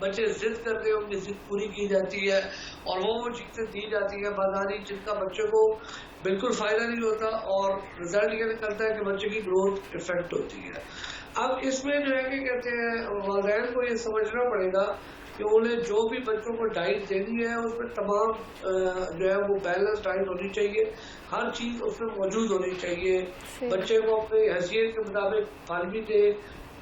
بچے ضد کرتے ہیں, ان کی ضد پوری کی جاتی ہے اور وہ چیزیں دی جاتی ہیں بازاری جن کا بچے کو بالکل فائدہ نہیں ہوتا, اور رزلٹ یہ نکلتا ہے کہ بچے کی گروتھ افیکٹ ہوتی ہے. اب اس میں جو ہے کہ کہتے ہیں والدین کو یہ سمجھنا پڑے گا کہ انہیں جو بھی بچوں کو ڈائٹ دینی ہے اس میں تمام جو ہے وہ بیلنس ڈائٹ ہونی چاہیے, ہر چیز اس میں موجود ہونی چاہیے. بچے کو اپنی حیثیت کے مطابق پھل بھی دے,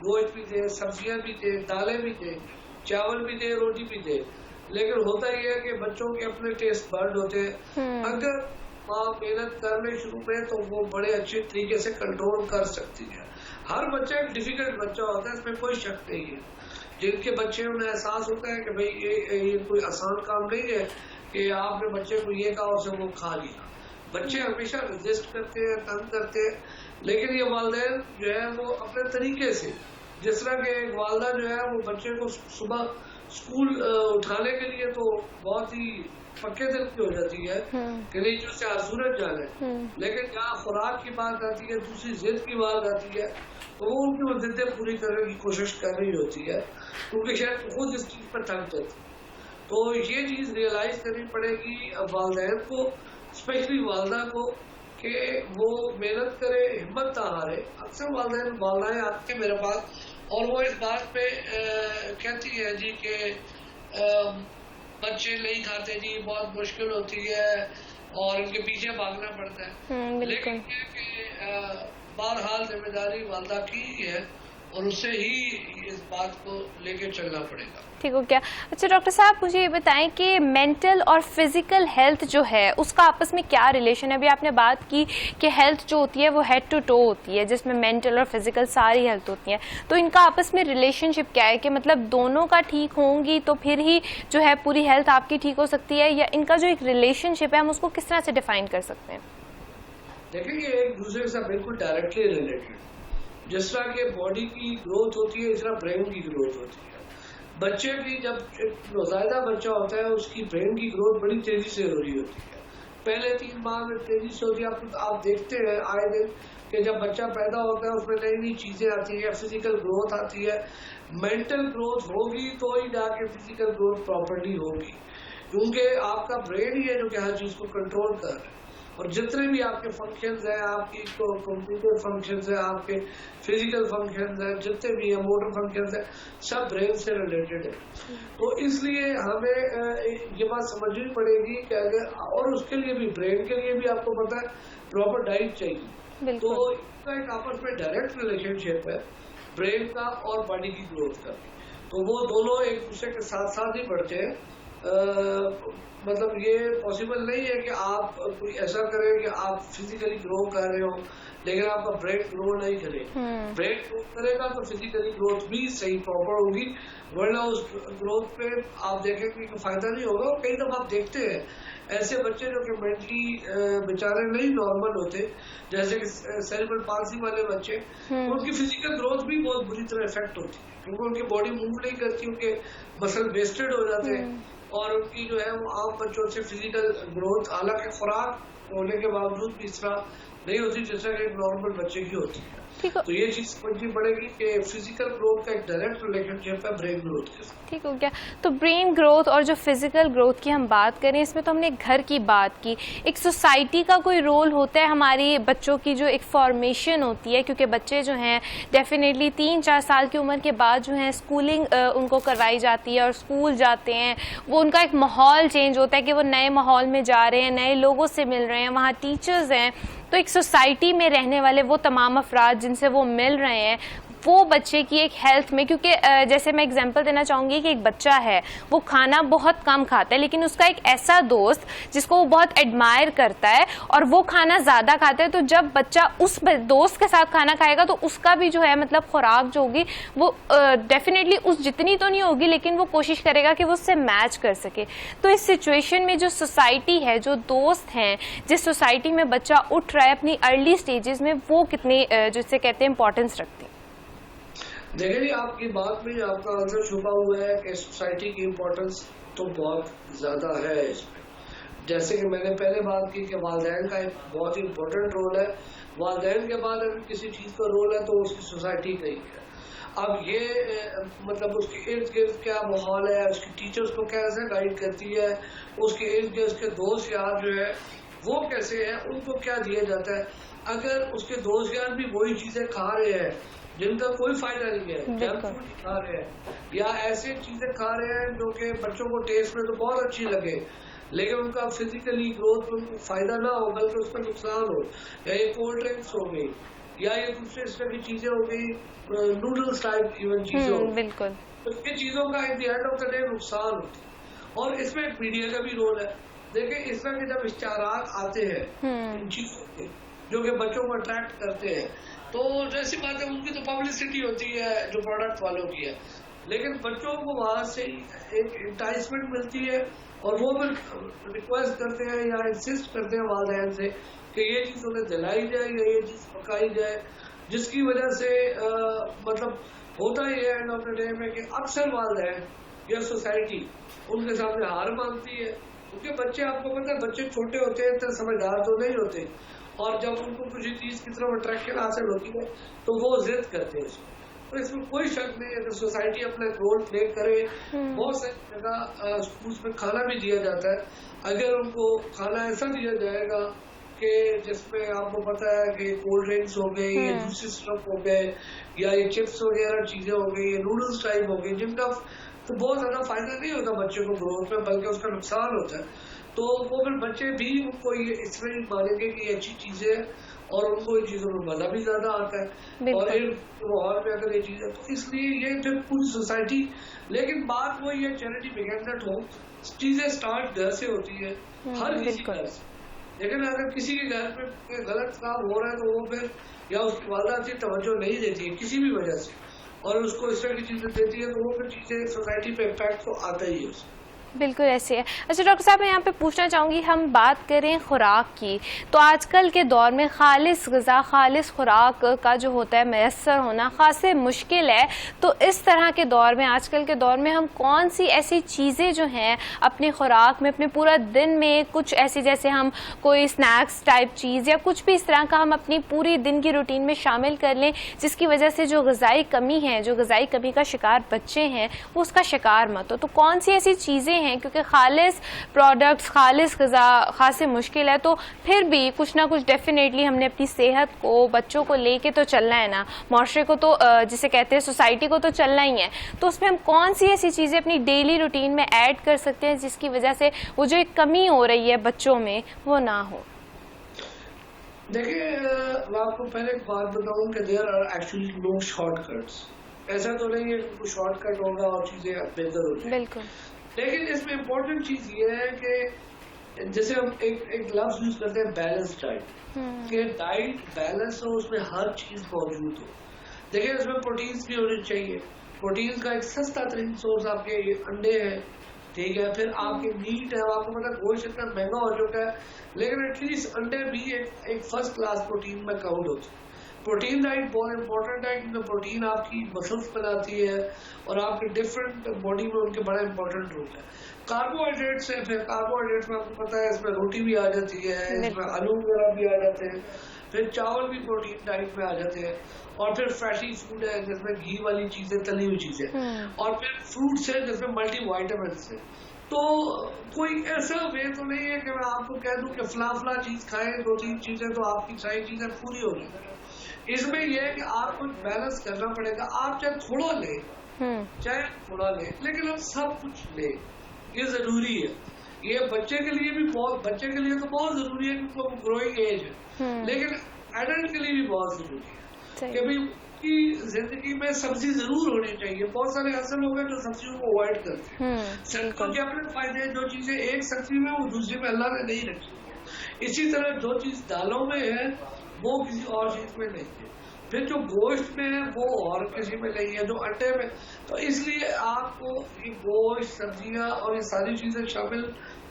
گوشت بھی دے, سبزیاں بھی دے, دالیں بھی دے, چاول بھی دے, روٹی بھی دے. لیکن ہوتا یہ ہے کہ بچوں کے اپنے ٹیسٹ برڈ ہوتے ہیں. اگر ماں محنت کرنے شروع میں تو وہ بڑے اچھے طریقے سے کنٹرول کر سکتی ہے. ہر بچہ ایک ڈیفیکلٹ بچہ ہوتا ہے, اس میں کوئی شک نہیں ہے. جن کے بچے انہیں احساس ہوتا ہے کہ بھئی یہ کوئی آسان کام نہیں ہے کہ آپ نے بچے کو یہ کہا اسے وہ کھا لیا. بچے ہمیشہ رجسٹ کرتے ہیں, تنگ کرتے ہیں, لیکن یہ والدین جو ہے وہ اپنے طریقے سے, جس طرح کہ ایک والدہ جو ہے وہ بچے کو صبح اسکول اٹھانے کے لیے تو بہت ہی پکے دل کی ہو جاتی ہے کہ نہیں جو سے صورت جانے, لیکن جہاں خوراک کی بات آتی ہے, دوسری ضد کی بات آتی ہے, تو وہ ان کی وہ ضدیں پوری کرنے کی کوشش کر رہی ہوتی ہے کیونکہ شاید خود اس چیز پر تھک جاتی. تو یہ چیز ریئلائز کرنی پڑے گی والدین کو, اسپیشلی والدہ کو, کہ وہ محنت کرے, ہمت نہ ہارے. اکثر والدائیں آتی ہیں میرے پاس اور وہ اس بات پہ کہتی ہے جی کہ بچے نہیں کھاتے جی, بہت مشکل ہوتی ہے اور ان کے پیچھے بھاگنا پڑتا ہے. لیکن یہ کہ بہرحال ذمہ داری والدہ کی ہی ہے اور اسے ہی اس بات کو لے کے چلنا پڑے گا. ٹھیک ہو گیا. اچھا ڈاکٹر صاحب مجھے یہ بتائیں کہ مینٹل اور فزیکل ہیلتھ جو ہے اس کا آپس میں کیا ریلیشن ہے؟ ابھی آپ نے بات کی کہ ہیلتھ جو ہوتی ہے وہ ہیڈ ٹو ٹو ہوتی ہے, جس میں مینٹل اور فزیکل ساری ہیلتھ ہوتی ہیں, تو ان کا آپس میں ریلیشن شپ کیا ہے کہ مطلب دونوں کا ٹھیک ہوں گی تو پھر ہی جو ہے پوری ہیلتھ آپ کی ٹھیک ہو سکتی ہے, یا ان کا جو ایک ریلیشن شپ ہے ہم اس کو کس طرح سے ڈیفائن کر سکتے ہیں؟ دیکھیں یہ ایک دوسرے کے ساتھ بالکل ڈائریکٹلی ریلیٹڈ. جس طرح کہ باڈی کی گروتھ ہوتی ہے اس طرح برین کی گروتھ ہوتی ہے. بچے بھی جب نوزائیدہ بچہ ہوتا ہے اس کی برین کی گروتھ بڑی تیزی سے ہو رہی ہوتی ہے, پہلے 3 ماہ میں تیزی سے ہوتی ہے. آپ دیکھتے ہیں آئے دن کہ جب بچہ پیدا ہوتا ہے اس میں نئی نئی چیزیں آتی ہیں, فزیکل گروتھ آتی ہے. مینٹل گروتھ ہوگی تو ہی جا کے فزیکل گروتھ پراپرلی ہوگی, کیونکہ آپ کا برین ہی ہے جو کہ ہر چیز کو کنٹرول کر رہا ہے. اور جتنے بھی آپ کے فنکشنز ہیں, آپ کی کمپیوٹر فنکشنز ہیں, آپ کے فزیکل فنکشنز ہیں, جتنے بھی ہیں موٹر فنکشنز ہیں, سب برین سے ریلیٹڈ ہے. تو اس لیے ہمیں یہ بات سمجھنی پڑے گی کہ اگر, اور اس کے لیے بھی برین کے لیے بھی آپ کو پتا ہے پراپر ڈائٹ چاہیے. تو اس کا ایک آپس میں ڈائریکٹ ریلیشن شپ ہے برین کا اور باڈی کی گروتھ کا. تو وہ دونوں ایک دوسرے کے ساتھ ساتھ ہی بڑھتے ہیں. مطلب یہ پاسبل نہیں ہے کہ آپ کوئی ایسا کریں کہ آپ فزیکلی گرو کر رہے ہو لیکن آپ کا برین گرو نہیں کرے. برین گرو کرے گا تو فزیکلی گروتھ بھی صحیح پراپر ہوگی, ورنہ اس گروتھ پہ آپ دیکھیں گے کہ فائدہ نہیں ہوگا. کئی دفعہ آپ دیکھتے ہیں ایسے بچے جو کہ مینٹلی بیچارے نہیں نارمل ہوتے, جیسے کہ سیریبرل پالسی والے بچے, ان کی فزیکل گروتھ بھی بہت بری طرح افیکٹ ہوتی ہے کیونکہ ان کی باڈی موو نہیں کرتی, ان کے مسل ویسٹڈ ہو جاتے ہیں اور ان کی جو ہے وہ عام بچوں سے فزیکل گروتھ حالانکہ خوراک ہونے کے باوجود بھی اس طرح نہیں ہوتی جس طرح کہ ایک نارمل بچے کی ہوتی ہے. تو یہ چیز سمجھنی پڑے گی کہ فزیکل گروتھ کا ایک ڈائریکٹ ریلیشن شپ ہے برین گروتھ کے ساتھ. ٹھیک ہو گیا. تو برین گروتھ اور جو فزیکل گروتھ کی ہم بات کریں, اس میں تو ہم نے گھر کی بات کی, ایک سوسائٹی کا کوئی رول ہوتا ہے ہماری بچوں کی جو ایک فارمیشن ہوتی ہے, کیونکہ بچے جو ہیں ڈیفینیٹلی 3-4 سال کی عمر کے بعد جو ہیں اسکولنگ ان کو کروائی جاتی ہے اور اسکول جاتے ہیں, وہ ان کا ایک ماحول چینج ہوتا ہے کہ وہ نئے ماحول میں جا رہے ہیں, نئے لوگوں سے مل رہے ہیں, وہاں ٹیچرز ہیں. تو ایک سوسائٹی میں رہنے والے وہ تمام افراد جن سے وہ مل رہے ہیں, وہ بچے کی ایک ہیلتھ میں, کیونکہ جیسے میں اگزامپل دینا چاہوں گی کہ ایک بچہ ہے وہ کھانا بہت کم کھاتا ہے, لیکن اس کا ایک ایسا دوست جس کو وہ بہت ایڈمائر کرتا ہے اور وہ کھانا زیادہ کھاتا ہے, تو جب بچہ اس دوست کے ساتھ کھانا کھائے گا تو اس کا بھی جو ہے مطلب خوراک جو ہوگی وہ ڈیفینیٹلی اس جتنی تو نہیں ہوگی, لیکن وہ کوشش کرے گا کہ وہ اس سے میچ کر سکے. تو اس سچویشن میں جو سوسائٹی ہے, جو دوست ہیں, جس سوسائٹی میں بچہ اٹھ رہا ہے اپنی ارلی سٹیجز میں, وہ کتنی جسے کہتے ہیں امپورٹنس رکھتے ہیں؟ دیکھیں جی آپ کی بات میں آپ کا آنسر چھپا ہوا ہے کہ سوسائٹی کی امپورٹنس تو بہت زیادہ ہے اس میں. جیسے کہ میں نے پہلے بات کی کہ والدین کا ایک بہت ہی امپورٹنٹ رول ہے. والدین کے بعد اگر کسی چیز کا رول ہے تو اس کی سوسائٹی کا ہی ہے. اب یہ مطلب اس کے ارد گرد کیا ماحول ہے, اس کی ٹیچرز کو کیسے گائیڈ کرتی ہے, اس کے ارد گرد اس کے دوست یار جو ہے وہ کیسے ہیں, ان کو کیا دیا جاتا ہے. اگر اس کے دوست یار بھی وہی چیزیں کھا رہے ہیں جن کا کوئی فائدہ نہیں ہے, جنک فوڈ کھا رہے ہیں یا ایسے چیزیں کھا رہے ہیں جو کہ بچوں کو ٹیسٹ میں تو بہت اچھی لگے لیکن ان کا فزیکلی گروتھ میں ان کو فائدہ نہ ہو بلکہ اس کا نقصان ہو, یا یہ کولڈ ڈرنکس ہو گئی یا یہ دوسرے اس طرح کی چیزیں ہو گئی, نوڈلس ٹائپ ایون چیزیں ہو, بالکل اس کی چیزوں کا at the end of the day نقصان ہوتا ہے. اور اس میں میڈیا کا بھی رول ہے. دیکھیں اس طرح کے جب اشتہارات آتے ہیں ان چیزوں کے جو کہ بچوں کو اٹریکٹ کرتے ہیں تو جیسی بات ہے ان کی تو پبلسٹی ہوتی ہے جو پروڈکٹ والوں کی ہے, لیکن بچوں کو وہاں سے ایک انٹائسمنٹ ملتی ہے اور وہ پھر ریکویسٹ کرتے ہیں یا انسسٹ کرتے ہیں والدین سے کہ یہ چیز انہیں دلائی جائے یا یہ چیز پکائی جائے, جس کی وجہ سے مطلب ہوتا ہی ہے اینڈ آف دا ڈے میں کہ اکثر والدین یا سوسائٹی ان کے سامنے ہار مانتی ہے, کیونکہ بچے آپ کو پتہ ہے بچے چھوٹے ہوتے ہیں اتنے سمجھدار تو نہیں ہوتے, اور جب ان کو کسی چیز کی طرف اٹریکشن حاصل ہوتی ہے تو وہ ضد کرتے ہیں اس کو. تو اس میں کوئی شک نہیں, اگر سوسائٹی اپنا رول پلے کرے, بہت ساری جگہ اسکولس میں کھانا بھی دیا جاتا ہے, اگر ان کو کھانا ایسا دیا جائے گا کہ جس میں آپ کو پتا ہے کہ کولڈ ڈرنکس ہو گئی, یہ جوسی سرپ ہو گئے, یا یہ چپس وغیرہ چیزیں ہو گئی, یہ نوڈلس ٹائپ ہو گئی, جن کا تو بہت زیادہ فائدہ نہیں ہوتا بچے کو گروتھ میں بلکہ اس کا نقصان ہوتا ہے, تو وہ پھر بچے بھی ان کو اس میں مانیں گے کہ یہ اچھی چیزیں ہیں اور ان کو ان چیزوں میں مزہ بھی زیادہ آتا ہے, اور ماحول میں اگر یہ چیزیں تو اس لیے یہ پھر پوری سوسائٹی. لیکن بات وہی ہے چیریٹی بگن ایٹ ہوم, چیزیں اسٹارٹ گھر سے ہوتی ہے, ہر کسی گھر سے. لیکن اگر کسی کے گھر میں غلط کام ہو رہا ہے تو وہ پھر یا اس کی والدہ سے توجہ نہیں دیتی ہے کسی بھی وجہ سے اور اس کو اس طرح کی چیزیں دیتی ہے تو وہ پھر چیزیں سوسائٹی پہ امپیکٹ تو آتا ہی ہے اس. بالکل ایسے ہے. اچھا ڈاکٹر صاحب میں یہاں پہ پوچھنا چاہوں گی, ہم بات کریں خوراک کی تو آج کل کے دور میں خالص غذا خالص خوراک کا جو ہوتا ہے میسر ہونا خاصے مشکل ہے, تو اس طرح کے دور میں آج کل کے دور میں ہم کون سی ایسی چیزیں جو ہیں اپنی خوراک میں اپنے پورا دن میں کچھ ایسی جیسے ہم کوئی سنیکس ٹائپ چیز یا کچھ بھی اس طرح کا ہم اپنی پوری دن کی روٹین میں شامل کر لیں جس کی وجہ سے جو غذائی کمی ہے, جو غذائی کمی کا شکار بچے ہیں وہ اس کا شکار مت ہو, تو کون سی ایسی چیزیں ہیں کیونکہ خالص پروڈکٹس خالص غذا خاصی مشکل ہے, تو پھر بھی کچھ نہ کچھ ڈیفینیٹلی ہم نے اپنی صحت کو بچوں کو لے کے تو چلنا ہے نا, معاشرے کو تو جسے کہتے ہیں سوسائٹی کو تو چلنا ہی ہے, تو اس میں ہم کون سی ایسی چیزیں اپنی ڈیلی روٹین میں ایڈ کر سکتے ہیں جس کی وجہ سے وہ جو ایک کمی ہو رہی ہے بچوں میں وہ نہ ہو. دیکھیں میں آپ کو پہلے ایک بات بتاؤں کہ there are actually no shortcuts, ایسا تو نہیں ہے کہ کوئی شارٹ کٹ ہوگا اور چیزیں بہتر ہو جائیں. بالکل. لیکن اس میں امپورٹنٹ چیز یہ ہے کہ جیسے ہم ایک لفظ یوز کرتے ہیں بیلنس ڈائٹ, کہ ڈائٹ بیلنس ہو, اس میں ہر چیز موجود ہو. دیکھیں اس میں پروٹینز بھی ہونے چاہیے, پروٹینز کا ایک سستا ترین سورس آپ کے انڈے ہیں, ٹھیک ہے, پھر آپ کے میٹ ہے, آپ کو پتا گوشت اتنا مہنگا ہو چکا ہے لیکن ایٹ لیسٹ انڈے بھی ایک فرسٹ کلاس پروٹین میں کاؤنٹ ہوتے ہیں. پروٹین ڈائٹ بہت امپورٹنٹ ہے کیونکہ پروٹین آپ کی مسلس بناتی ہے اور آپ کے ڈفرینٹ باڈی میں ان کے بڑا امپورٹنٹ رول ہے. کاربوہائیڈریٹس ہے, پھر کاربوہائیڈریٹس میں آپ کو پتا ہے اس میں روٹی بھی آ جاتی ہے, اس میں آلو وغیرہ بھی آ جاتے ہیں, پھر چاول بھی پروٹین ڈائٹ میں آ جاتے ہیں, اور پھر فیٹی فوڈ ہے جس میں گھی والی چیزیں, تلی ہوئی چیزیں, اور پھر فروٹس ہے جس میں ملٹی وائٹامنس ہے. تو کوئی ایسا وے تو نہیں ہے کہ میں آپ کو کہہ دوں کہ فلاں چیز کھائیں, 2-3 چیزیں تو آپ کی ساری چیزیں پوری ہو جائیں. اس میں یہ ہے کہ آپ کو بیلنس کرنا پڑے گا. آپ چاہے تھوڑا لیں لیکن آپ سب کچھ لیں, یہ ضروری ہے. یہ بچے کے لیے بھی بچے کے لیے تو بہت ضروری ہے کیونکہ وہ گروئنگ ایج ہے, لیکن ایڈلٹ کے لیے بھی بہت ضروری ہے کہ بھائی کی زندگی میں سبزی ضرور ہونی چاہیے. بہت سارے ایسے لوگ ہیں جو سبزیوں کو اوائڈ کرتے ہیں, سبزیوں کے اپنے فائدے, جو چیزیں ایک سبزی میں وہ دوسری میں اللہ نے نہیں رکھی. اسی طرح جو چیز دالوں میں ہے وہ کسی اور چیز میں نہیں ہے, پھر جو گوشت میں ہے وہ اور کسی میں نہیں ہے, جو انڈے میں. تو اس لیے آپ کو یہ گوشت, سبزیاں اور یہ ساری چیزیں شامل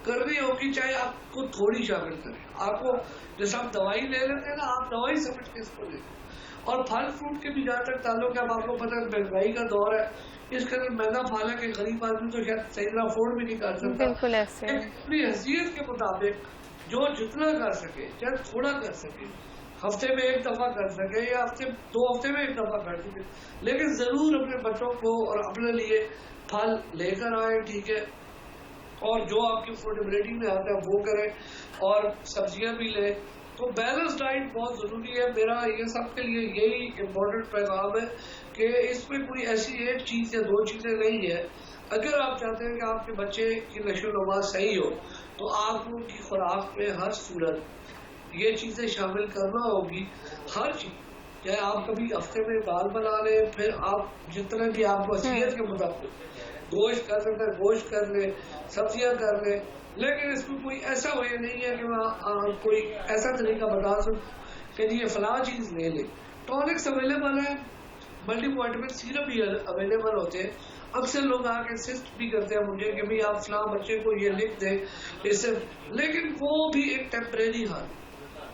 کرنی ہوگی, چاہے آپ کو تھوڑی شامل کریں. آپ کو جیسے آپ دوائی لے لیتے ہیں نا, آپ دوائی سمجھ کے اس کو لیں. اور پھل فروٹ کے بھی جہاں تک تعلق ہے, اب آپ کو پتہ ہے مہنگائی کا دور ہے, اس کے اندر مہنگا پھل ہے کہ غریب آدمی تو شاید صحیح طرح افورڈ بھی نہیں کر سکتا. بالکل ایسے اپنی حیثیت کے مطابق جو جتنا کر سکے, چاہے تھوڑا کر سکے, ہفتے میں ایک دفعہ کر سکے یا دو ہفتے میں ایک دفعہ کر سکے، لیکن ضرور اپنے بچوں کو اور اپنے لیے پھل لے کر آئے، ٹھیک ہے، اور جو آپ کی افورڈیبلٹی میں آتا ہے وہ کریں، اور سبزیاں بھی لیں. تو بیلنس ڈائٹ بہت ضروری ہے. میرا یہ سب کے لیے یہی امپورٹنٹ پیغام ہے کہ اس میں کوئی ایسی ایک چیز یا دو چیزیں نہیں ہے. اگر آپ چاہتے ہیں کہ آپ کے بچے کی نشو و نما صحیح ہو تو آپ کو ان کی خوراک میں ہر صورت یہ چیزیں شامل کرنا ہوگی. ہر چیز، چاہے آپ کبھی ہفتے میں دال بنا لیں، پھر آپ جتنا بھی آپ کو حیثیت کے مطابق گوشت کر سکتے ہیں گوشت کر لیں، سبزیاں کر لیں، لیکن اس میں کوئی ایسا وجہ نہیں ہے کہ میں کوئی ایسا طریقہ بتا سکوں کہ یہ فلاں چیز لے لیں. ٹونکس اویلیبل ہے، ملٹی وائٹامن سیرپ بھی اویلیبل ہوتے ہیں. اکثر لوگ آ کے انسسٹ بھی کرتے ہیں مجھے کہ بھئی آپ فلاں بچے کو یہ لکھ دیں اس سے، لیکن وہ بھی ایک ٹیمپریری حل،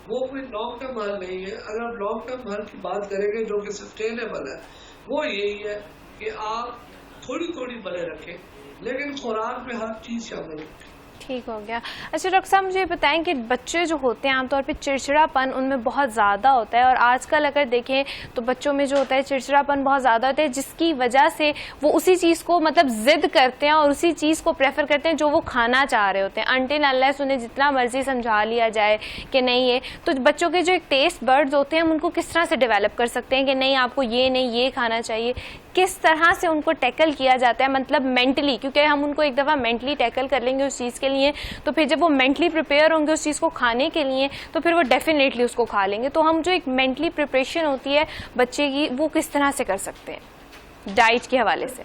وہ کوئی لانگ ٹرم حل نہیں ہے. اگر آپ لانگ ٹرم حل کی بات کریں گے جو کہ سسٹینیبل ہے، وہ یہی ہے کہ آپ تھوڑی تھوڑی بنے رکھیں لیکن خوراک میں ہر چیز شامل رکھیں. ٹھیک ہو گیا. اچھا ڈاکٹر صاحب مجھے بتائیں کہ بچے جو ہوتے ہیں عام طور پہ چڑچڑا پن ان میں بہت زیادہ ہوتا ہے، اور آج کل اگر دیکھیں تو بچوں میں جو ہوتا ہے چڑچڑا پن بہت زیادہ ہوتا ہے، جس کی وجہ سے وہ اسی چیز کو مطلب ضد کرتے ہیں اور اسی چیز کو پریفر کرتے ہیں جو وہ کھانا چاہ رہے ہوتے ہیں. انٹل انلیس انہیں جتنا مرضی سمجھا لیا جائے کہ نہیں ہے. تو بچوں کے جو ایک ٹیسٹ برڈز ہوتے ہیں ہم ان کو کس طرح سے ڈیولپ کر سکتے ہیں کہ نہیں آپ کو یہ نہیں یہ کھانا چاہیے؟ کس طرح سے ان کو ٹیکل کیا جاتا ہے مطلب مینٹلی، کیونکہ ہم ان کو ایک دفعہ مینٹلی ٹیکل کر لیں گے اس چیز کے لیے تو پھر جب وہ مینٹلی پریپیئر ہوں گے اس چیز کو کھانے کے لیے تو پھر وہ ڈیفینیٹلی اس کو کھا لیں گے. تو ہم جو ایک مینٹلی پریپریشن ہوتی ہے بچے کی وہ کس طرح سے کر سکتے ہیں ڈائٹ کے حوالے سے؟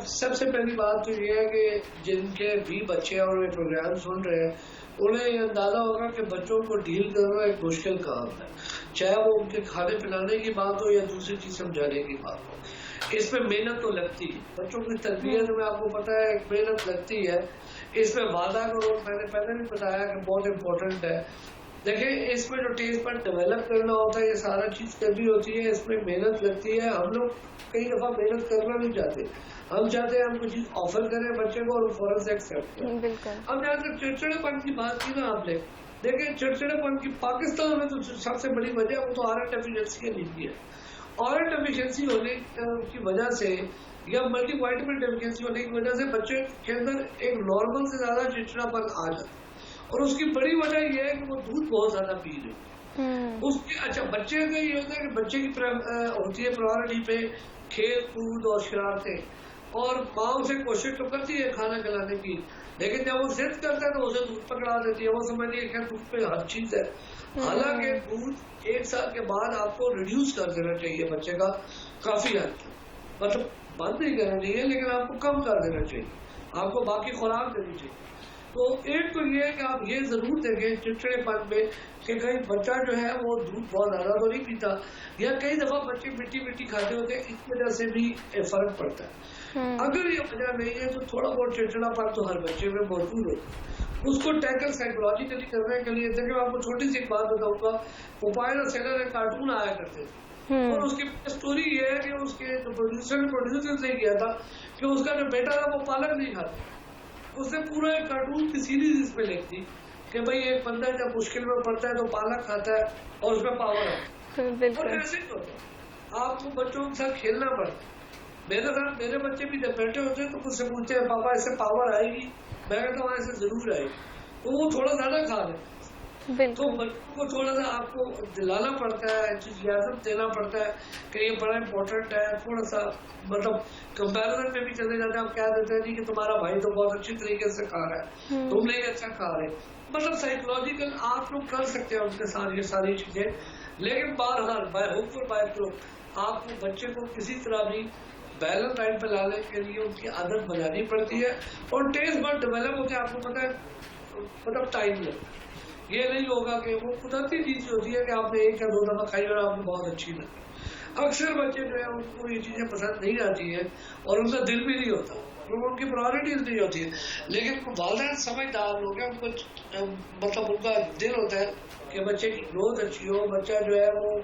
سب سے پہلی بات تو یہ ہے کہ جن کے بھی بچے اور یہ پروگرام سن رہے ہیں انہیں یہ اندازہ ہوگا کہ بچوں کو ڈیل کرنا ایک مشکل کام ہے، چاہے وہ ان کے کھانے پلانے کی بات ہو یا دوسری چیز سمجھانے کی بات ہو. اس میں محنت تو لگتی ہے، بچوں کی تربیت میں آپ کو پتا ہے ایک محنت لگتی ہے. اس میں وعدہ کرو، میں نے پہلے بھی بتایا کہ بہت امپورٹنٹ ہے. دیکھیں اس میں جو ٹیسٹ پر ڈیولپ کرنا ہوتا ہے یہ سارا چیز کرنی ہوتی ہے، اس میں محنت لگتی ہے. ہم لوگ کئی دفعہ محنت کرنا نہیں چاہتے، ہم چاہتے ہیں ہم کوئی چیز آفر کریں بچے کو اور فوراً سے ایکسیپٹ کریں. اب جہاں تک چڑچڑے پن کی بات کی نا آپ نے، دیکھیں چڑچڑے پن کی پاکستان میں تو سب سے بڑی وجہ وہ تو آئرن ڈیفیشنسی نہیں ہے. آئرن ڈیفیشنسی ہونے کی وجہ سے یا ملٹی وائٹامن ڈیفیشنسی ہونے کی وجہ سے بچے کے اندر ایک نارمل سے زیادہ چڑچڑا پن آ جاتا ہے، اور اس کی بڑی وجہ یہ ہے کہ وہ دودھ بہت زیادہ پی رہے ہیں. اس کی اچھا بچے کا یہ ہوتا ہے کہ بچے کی ہوتی ہے پرائورٹی پہ کھیل کود اور شرارتیں، اور ماں اسے کوشش تو کرتی ہے کھانا کھلانے کی، لیکن جب وہ ضد کرتا ہے تو اسے دودھ پکڑا دیتی ہے. وہ سمجھتی ہے کہ دودھ پہ ہر چیز ہے. حالانکہ دودھ 1 سال کے بعد آپ کو ریڈیوس کر دینا چاہیے بچے کا کافی حد تک، مطلب بند نہیں کرنا چاہیے لیکن آپ کو کم کر دینا چاہیے، آپ کو باقی خوراک دینی چاہیے. تو ایک تو یہ ہے کہ آپ یہ ضرور دیکھیں چڑچڑے پن میں کہ کہیں بچہ جو ہے وہ دودھ بہت زیادہ تو نہیں پیتا، یا کئی دفعہ بچے مٹی کھاتے ہوتے ہیں، اس وجہ سے بھی فرق پڑتا ہے. اگر یہ وجہ نہیں ہے تو تھوڑا بہت چڑچڑا پن تو ہر بچے میں موجود ہوتا ہے. اس کو ٹیکل سائیکولوجیکلی کرنے کے لیے دیکھیں آپ کو چھوٹی سی ایک بات بتاؤں گا. پوپائے اور سیلر ایک کارٹون آیا کرتے تھے، اور اس کی اسٹوری یہ ہے کہ اس کے جو پروڈیوسر نے کیا تھا کہ اس کا جو بیٹا تھا وہ پالک نہیں کھاتا. اس نے پورا ایک کارٹون کی سیریز اس پہ لکھ دی کہ بھئی ایک بندہ جب مشکل میں پڑتا ہے تو پالک کھاتا ہے اور اس میں پاور ہے. اور ایسے ہی ہوتا ہے، آپ کو بچوں کے ساتھ کھیلنا پڑتا ہے. میرے بچے بھی جب بیٹھے ہوتے ہیں تو مجھ سے پوچھتے ہیں پاپا اس سے پاور آئے گی؟ میں کہتا ہوں ایسے ضرور آئے گی. تو وہ تھوڑا زیادہ کھا لیں. تو بچوں کو تھوڑا سا آپ کو دلانا پڑتا ہے، انتھوزیازم دینا پڑتا ہے کہ یہ بڑا امپورٹنٹ ہے. تھوڑا سا مطلب کمپیریزن میں بھی چلے جاتے ہیں، آپ کہہ دیتے ہیں جی کہ تمہارا بھائی تو بہت اچھی طریقے سے کھا رہا ہے، تم نہیں اچھا کھا رہے. مطلب سائیکولوجیکل آپ لوگ کر سکتے ہیں ان کے ساتھ یہ ساری چیزیں، لیکن بہرحال بائی ہک اور بائی کروک آپ کو بچے کو کسی طرح بھی بیلنس ڈائٹ پہ لانے کے لیے ان کی عادت بنانی پڑتی ہے. اور ٹیسٹ بٹ ڈیولپ ہوتے ہیں، آپ کو پتا ہے مطلب ٹائم لگتا ہے. یہ نہیں ہوگا کہ وہ قدرتی چیز ہوتی ہے کہ آپ نے 1 یا 2 دفعہ کھائی اور آپ کو بہت اچھی لگی. اکثر بچے جو ہے ان کو یہ چیزیں پسند نہیں آتی ہیں اور ان کا دل بھی نہیں ہوتا، ان کی پرائورٹیز نہیں ہوتی ہے. لیکن والدین سمجھدار لوگ ہیں، ان کو مطلب ان کا دل ہوتا ہے کہ بچے کی گروتھ اچھی ہو. بچہ جو ہے وہ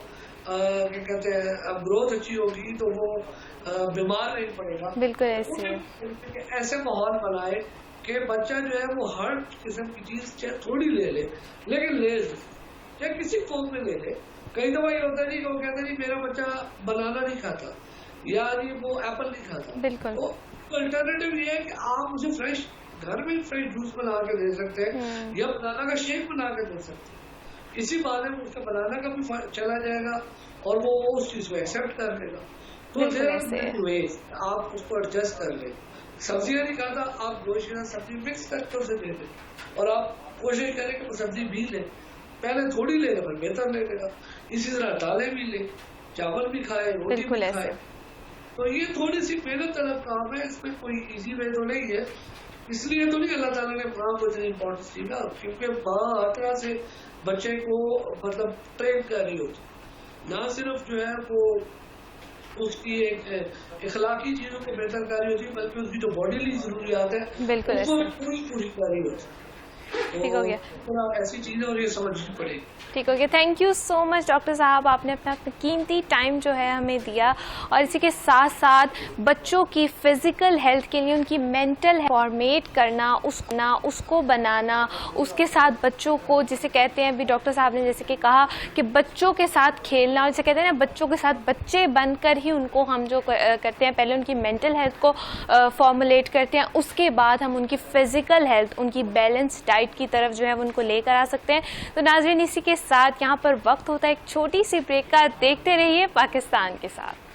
کیا کہتے ہیں اب گروتھ اچھی ہوگی تو وہ بیمار نہیں پڑے گا. بالکل ایسے ماحول بنائے کہ بچہ جو ہے وہ ہر قسم کی چیز چاہے تھوڑی لے لے لیکن لے. یا کسی فارم میں لے لے. کئی دفعہ یہ ہوتا ہے کہ وہ کہتے ہیں میرا بچہ بنانا نہیں کھاتا یا وہ ایپل نہیں کھاتا. بالکل. تو الٹرنیٹو یہ ہے کہ آپ اسے فریش گھر میں فریش جوس بنا کے دے سکتے ہیں یا بنانا کا شیک بنا کے دے سکتے ہیں. اسی بات ہے اس کا بنانا کا بھی چلا جائے گا اور وہ اس چیز کو ایکسپٹ کر لے گا. تو آپ اس کو ایڈجسٹ کر لیں. سبزیاں نہیں کھاتا آپ گوشت یا سبزی مکس کر کے اسے دے دیں اور آپ کوشش کریں کہ وہ سبزی بھی لیں. پہلے تھوڑی لے گا پھر بہتر لے گا. اسی طرح دالیں بھی لیں, چاول بھی کھائے, روٹی بھی کھائے. تو یہ تھوڑی سی محنت طلب کام ہے, اس میں کوئی ایزی وے تو نہیں ہے. اس لیے تو نہیں اللہ تعالیٰ نے ماں کو اتنی امپورٹینس دی نا, کیونکہ ماں ہر طرح سے بچے کو مطلب ٹرین کر رہی ہوتی. نہ صرف جو ہے وہ اس کی ایک اخلاقی چیزوں کو بہتر کر رہی ہوتی بلکہ اس کی جو باڈیلی ضروریات ہیں اس کو پوری کر رہی ہوتی. ٹھیک ہو گیا, ایسی چیزیں اور یہ سمجھنی پڑے گی. ٹھیک ہو گیا. Thank you so much doctor صاحب, آپ نے اپنا قیمتی ٹائم جو ہے ہمیں دیا اور اسی کے ساتھ ساتھ بچوں کی فزیکل ہیلتھ کے لیے ان کی مینٹل فارمیٹ کرنا, اس کو بنانا, اس کے ساتھ بچوں کو جسے کہتے ہیں ابھی ڈاکٹر صاحب نے جیسے کہ کہا کہ بچوں کے ساتھ کھیلنا, اور جسے کہتے ہیں نا بچوں کے ساتھ بچے بن کر ہی ان کو ہم جو کرتے ہیں پہلے ان کی مینٹل ہیلتھ کو فارمولیٹ کرتے ہیں, اس کے بعد ہم ان کی فزیکل ہیلتھ, ان کی بیلنس ڈائٹ کی طرف جو ہے ان کو لے کر آ سکتے ہیں. تو ناظرین اسی کے ساتھ یہاں پر وقت ہوتا ہے ایک چھوٹی سی بریک کا. دیکھتے رہیے پاکستان کے ساتھ.